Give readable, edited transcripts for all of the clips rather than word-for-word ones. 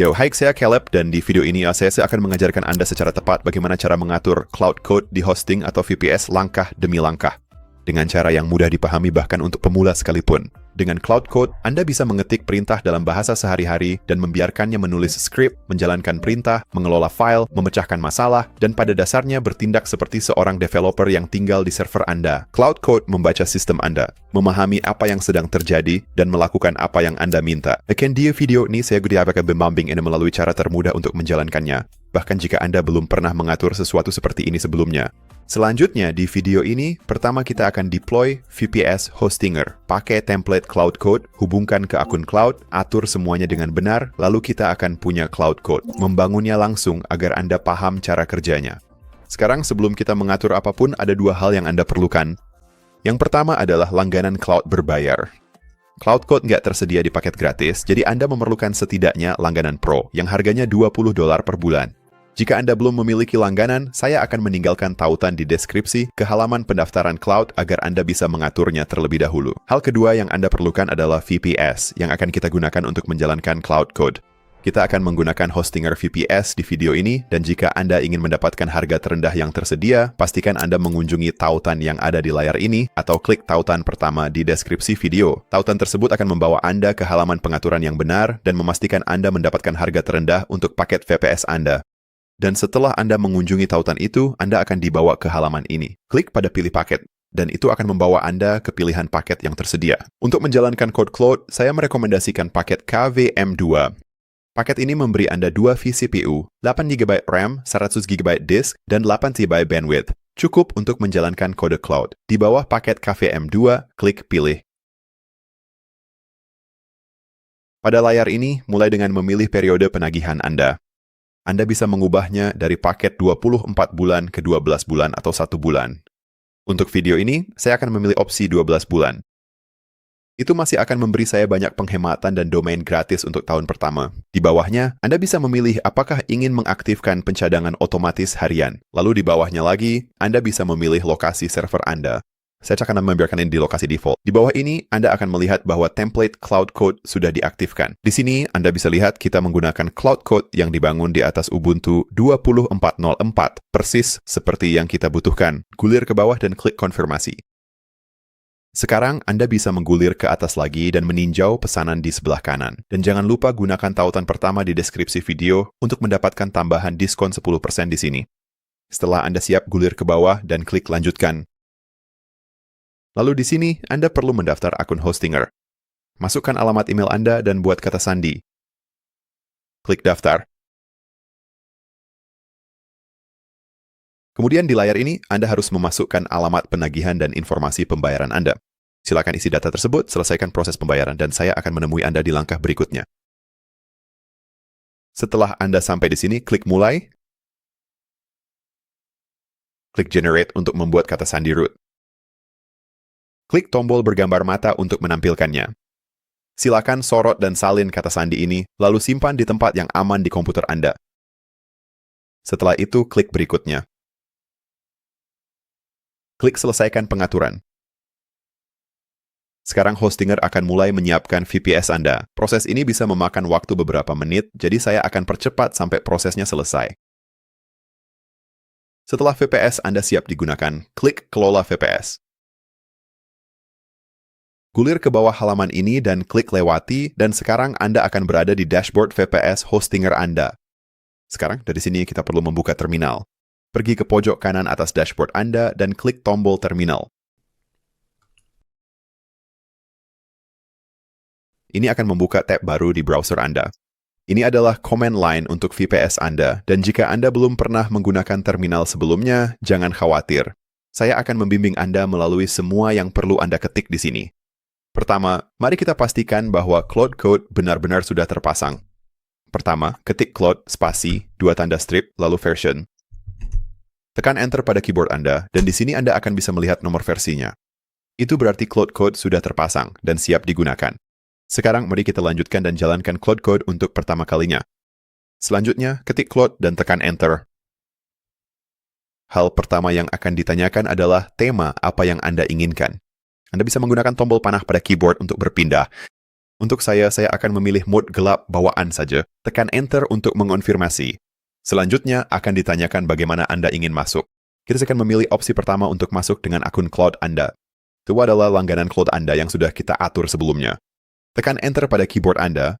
Yo, hai, saya Caleb, dan di video ini saya akan mengajarkan Anda secara tepat bagaimana cara mengatur cloud code di hosting atau VPS langkah demi langkah. Dengan cara yang mudah dipahami bahkan untuk pemula sekalipun. Dengan cloud code, Anda bisa mengetik perintah dalam bahasa sehari-hari dan membiarkannya menulis skrip, menjalankan perintah, mengelola file, memecahkan masalah, dan pada dasarnya bertindak seperti seorang developer yang tinggal di server Anda. Cloud code membaca sistem Anda, memahami apa yang sedang terjadi, dan melakukan apa yang Anda minta. Akan di video ini saya akan membimbing Anda melalui cara termudah untuk menjalankannya, bahkan jika Anda belum pernah mengatur sesuatu seperti ini sebelumnya. Selanjutnya, di video ini, pertama kita akan deploy VPS Hostinger. Pakai template Cloud Code, hubungkan ke akun cloud, atur semuanya dengan benar, lalu kita akan punya Cloud Code. Membangunnya langsung agar Anda paham cara kerjanya. Sekarang, sebelum kita mengatur apapun, ada dua hal yang Anda perlukan. Yang pertama adalah langganan cloud berbayar. Cloud Code nggak tersedia di paket gratis, jadi Anda memerlukan setidaknya langganan Pro, yang harganya $20 per bulan. Jika Anda belum memiliki langganan, saya akan meninggalkan tautan di deskripsi ke halaman pendaftaran cloud agar Anda bisa mengaturnya terlebih dahulu. Hal kedua yang Anda perlukan adalah VPS yang akan kita gunakan untuk menjalankan cloud code. Kita akan menggunakan Hostinger VPS di video ini, dan jika Anda ingin mendapatkan harga terendah yang tersedia, pastikan Anda mengunjungi tautan yang ada di layar ini atau klik tautan pertama di deskripsi video. Tautan tersebut akan membawa Anda ke halaman pengaturan yang benar dan memastikan Anda mendapatkan harga terendah untuk paket VPS Anda. Dan setelah Anda mengunjungi tautan itu, Anda akan dibawa ke halaman ini. Klik pada pilih paket, dan itu akan membawa Anda ke pilihan paket yang tersedia. Untuk menjalankan code cloud, saya merekomendasikan paket KVM2. Paket ini memberi Anda 2 vCPU, 8GB RAM, 100GB disk, dan 8TB bandwidth. Cukup untuk menjalankan kode cloud. Di bawah paket KVM2, klik pilih. Pada layar ini, mulai dengan memilih periode penagihan Anda. Anda bisa mengubahnya dari paket 24 bulan ke 12 bulan atau 1 bulan. Untuk video ini, saya akan memilih opsi 12 bulan. Itu masih akan memberi saya banyak penghematan dan domain gratis untuk tahun pertama. Di bawahnya, Anda bisa memilih apakah ingin mengaktifkan pencadangan otomatis harian. Lalu di bawahnya lagi, Anda bisa memilih lokasi server Anda. Saya akan membiarkan ini di lokasi default. Di bawah ini, Anda akan melihat bahwa template Cloud Code sudah diaktifkan. Di sini, Anda bisa lihat kita menggunakan Cloud Code yang dibangun di atas Ubuntu 24.04, persis seperti yang kita butuhkan. Gulir ke bawah dan klik konfirmasi. Sekarang, Anda bisa menggulir ke atas lagi dan meninjau pesanan di sebelah kanan. Dan jangan lupa gunakan tautan pertama di deskripsi video untuk mendapatkan tambahan diskon 10% di sini. Setelah Anda siap, gulir ke bawah dan klik lanjutkan. Lalu di sini, Anda perlu mendaftar akun Hostinger. Masukkan alamat email Anda dan buat kata sandi. Klik daftar. Kemudian di layar ini, Anda harus memasukkan alamat penagihan dan informasi pembayaran Anda. Silakan isi data tersebut, selesaikan proses pembayaran, dan saya akan menemui Anda di langkah berikutnya. Setelah Anda sampai di sini, klik mulai. Klik generate untuk membuat kata sandi root. Klik tombol bergambar mata untuk menampilkannya. Silakan sorot dan salin kata sandi ini, lalu simpan di tempat yang aman di komputer Anda. Setelah itu, klik berikutnya. Klik selesaikan pengaturan. Sekarang Hostinger akan mulai menyiapkan VPS Anda. Proses ini bisa memakan waktu beberapa menit, jadi saya akan percepat sampai prosesnya selesai. Setelah VPS Anda siap digunakan, klik Kelola VPS. Gulir ke bawah halaman ini dan klik lewati, dan sekarang Anda akan berada di dashboard VPS Hostinger Anda. Sekarang, dari sini kita perlu membuka terminal. Pergi ke pojok kanan atas dashboard Anda dan klik tombol terminal. Ini akan membuka tab baru di browser Anda. Ini adalah command line untuk VPS Anda, dan jika Anda belum pernah menggunakan terminal sebelumnya, jangan khawatir. Saya akan membimbing Anda melalui semua yang perlu Anda ketik di sini. Pertama, mari kita pastikan bahwa Cloud Code benar-benar sudah terpasang. Pertama, ketik Cloud, spasi, 2 tanda strip, lalu version. Tekan Enter pada keyboard Anda, dan di sini Anda akan bisa melihat nomor versinya. Itu berarti Cloud Code sudah terpasang dan siap digunakan. Sekarang, mari kita lanjutkan dan jalankan Cloud Code untuk pertama kalinya. Selanjutnya, ketik Cloud dan tekan Enter. Hal pertama yang akan ditanyakan adalah tema apa yang Anda inginkan. Anda bisa menggunakan tombol panah pada keyboard untuk berpindah. Untuk saya akan memilih mode gelap bawaan saja. Tekan Enter untuk mengonfirmasi. Selanjutnya akan ditanyakan bagaimana Anda ingin masuk. Kita akan memilih opsi pertama untuk masuk dengan akun cloud Anda. Itu adalah langganan cloud Anda yang sudah kita atur sebelumnya. Tekan Enter pada keyboard Anda,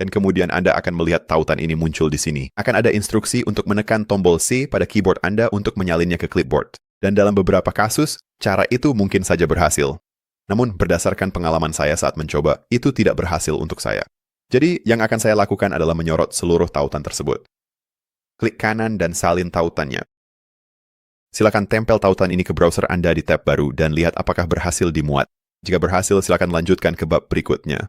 dan kemudian Anda akan melihat tautan ini muncul di sini. Akan ada instruksi untuk menekan tombol C pada keyboard Anda untuk menyalinnya ke clipboard. Dan dalam beberapa kasus, cara itu mungkin saja berhasil. Namun, berdasarkan pengalaman saya saat mencoba, itu tidak berhasil untuk saya. Jadi, yang akan saya lakukan adalah menyorot seluruh tautan tersebut. Klik kanan dan salin tautannya. Silakan tempel tautan ini ke browser Anda di tab baru dan lihat apakah berhasil dimuat. Jika berhasil, silakan lanjutkan ke bab berikutnya.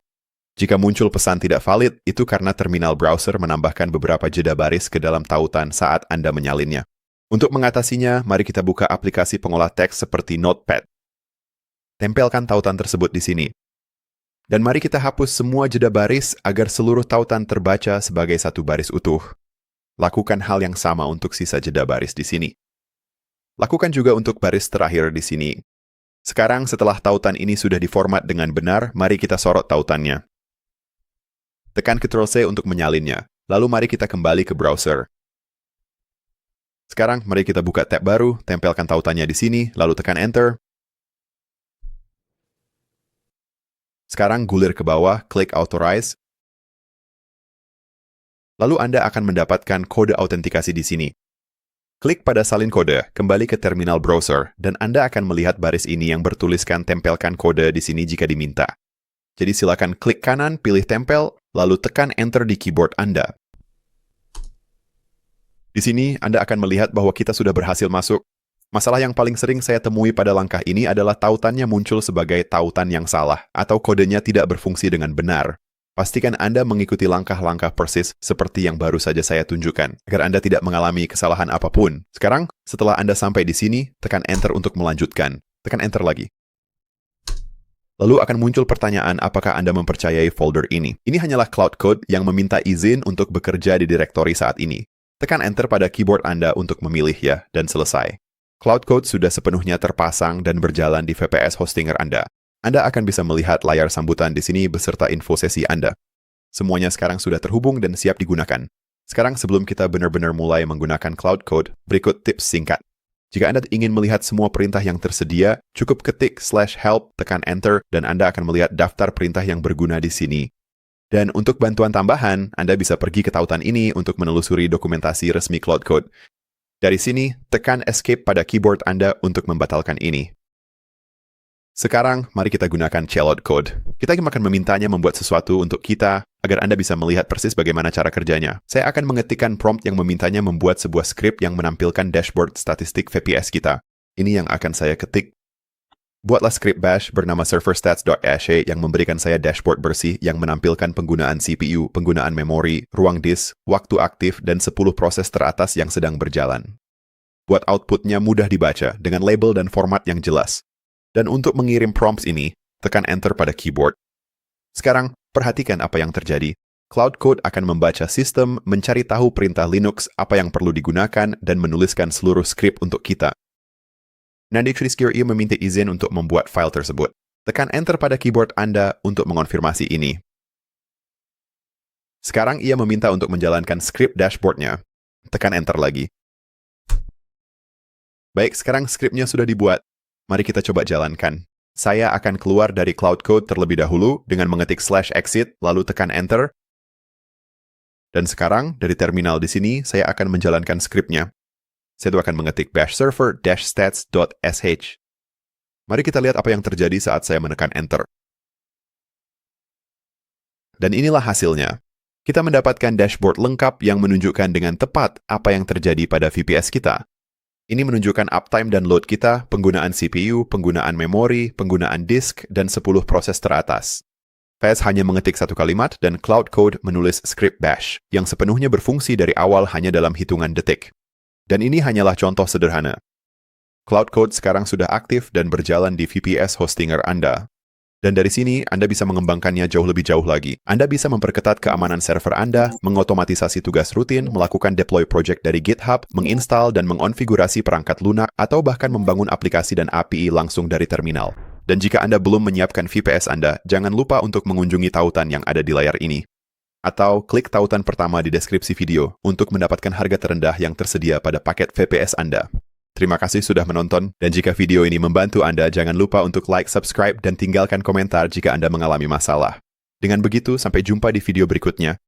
Jika muncul pesan tidak valid, itu karena terminal browser menambahkan beberapa jeda baris ke dalam tautan saat Anda menyalinnya. Untuk mengatasinya, mari kita buka aplikasi pengolah teks seperti Notepad. Tempelkan tautan tersebut di sini. Dan mari kita hapus semua jeda baris agar seluruh tautan terbaca sebagai satu baris utuh. Lakukan hal yang sama untuk sisa jeda baris di sini. Lakukan juga untuk baris terakhir di sini. Sekarang, setelah tautan ini sudah diformat dengan benar, mari kita sorot tautannya. Tekan Ctrl+C untuk menyalinnya. Lalu mari kita kembali ke browser. Sekarang, mari kita buka tab baru, tempelkan tautannya di sini, lalu tekan Enter. Sekarang gulir ke bawah, klik Authorize. Lalu Anda akan mendapatkan kode autentikasi di sini. Klik pada salin kode, kembali ke terminal browser, dan Anda akan melihat baris ini yang bertuliskan tempelkan kode di sini jika diminta. Jadi silakan klik kanan, pilih tempel, lalu tekan Enter di keyboard Anda. Di sini, Anda akan melihat bahwa kita sudah berhasil masuk. Masalah yang paling sering saya temui pada langkah ini adalah tautannya muncul sebagai tautan yang salah, atau kodenya tidak berfungsi dengan benar. Pastikan Anda mengikuti langkah-langkah persis seperti yang baru saja saya tunjukkan, agar Anda tidak mengalami kesalahan apapun. Sekarang, setelah Anda sampai di sini, tekan Enter untuk melanjutkan. Tekan Enter lagi. Lalu akan muncul pertanyaan apakah Anda mempercayai folder ini. Ini hanyalah Cloud Code yang meminta izin untuk bekerja di direktori saat ini. Tekan Enter pada keyboard Anda untuk memilih ya, dan selesai. Cloud Code sudah sepenuhnya terpasang dan berjalan di VPS hostinger Anda. Anda akan bisa melihat layar sambutan di sini beserta info sesi Anda. Semuanya sekarang sudah terhubung dan siap digunakan. Sekarang sebelum kita benar-benar mulai menggunakan Cloud Code, berikut tips singkat. Jika Anda ingin melihat semua perintah yang tersedia, cukup ketik /help, tekan Enter, dan Anda akan melihat daftar perintah yang berguna di sini. Dan untuk bantuan tambahan, Anda bisa pergi ke tautan ini untuk menelusuri dokumentasi resmi Cloud Code. Dari sini, tekan Escape pada keyboard Anda untuk membatalkan ini. Sekarang, mari kita gunakan Cloud Code. Kita akan memintanya membuat sesuatu untuk kita, agar Anda bisa melihat persis bagaimana cara kerjanya. Saya akan mengetikkan prompt yang memintanya membuat sebuah skrip yang menampilkan dashboard statistik VPS kita. Ini yang akan saya ketik. Buatlah skrip bash bernama serverstats.ashe yang memberikan saya dashboard bersih yang menampilkan penggunaan CPU, penggunaan memori, ruang disk, waktu aktif, dan 10 proses teratas yang sedang berjalan. Buat outputnya mudah dibaca dengan label dan format yang jelas. Dan untuk mengirim prompts ini, tekan Enter pada keyboard. Sekarang, perhatikan apa yang terjadi. Cloud Code akan membaca sistem, mencari tahu perintah Linux, apa yang perlu digunakan, dan menuliskan seluruh skrip untuk kita. Nanti ia meminta izin untuk membuat file tersebut. Tekan Enter pada keyboard Anda untuk mengonfirmasi ini. Sekarang ia meminta untuk menjalankan skrip dashboard-nya. Tekan Enter lagi. Baik, sekarang skripnya sudah dibuat. Mari kita coba jalankan. Saya akan keluar dari Cloud Code terlebih dahulu dengan mengetik /exit, lalu tekan Enter. Dan sekarang, dari terminal di sini, saya akan menjalankan skripnya. Saya akan mengetik bash server-stats.sh. Mari kita lihat apa yang terjadi saat saya menekan Enter. Dan inilah hasilnya. Kita mendapatkan dashboard lengkap yang menunjukkan dengan tepat apa yang terjadi pada VPS kita. Ini menunjukkan uptime dan load kita, penggunaan CPU, penggunaan memori, penggunaan disk, dan 10 proses teratas. Saya hanya mengetik satu kalimat dan Cloud Code menulis script bash, yang sepenuhnya berfungsi dari awal hanya dalam hitungan detik. Dan ini hanyalah contoh sederhana. Cloud Code sekarang sudah aktif dan berjalan di VPS hostinger Anda. Dan dari sini, Anda bisa mengembangkannya jauh lebih jauh lagi. Anda bisa memperketat keamanan server Anda, mengotomatisasi tugas rutin, melakukan deploy project dari GitHub, menginstal dan mengonfigurasi perangkat lunak, atau bahkan membangun aplikasi dan API langsung dari terminal. Dan jika Anda belum menyiapkan VPS Anda, jangan lupa untuk mengunjungi tautan yang ada di layar ini. Atau klik tautan pertama di deskripsi video untuk mendapatkan harga terendah yang tersedia pada paket VPS Anda. Terima kasih sudah menonton, dan jika video ini membantu Anda, jangan lupa untuk like, subscribe, dan tinggalkan komentar jika Anda mengalami masalah. Dengan begitu, sampai jumpa di video berikutnya.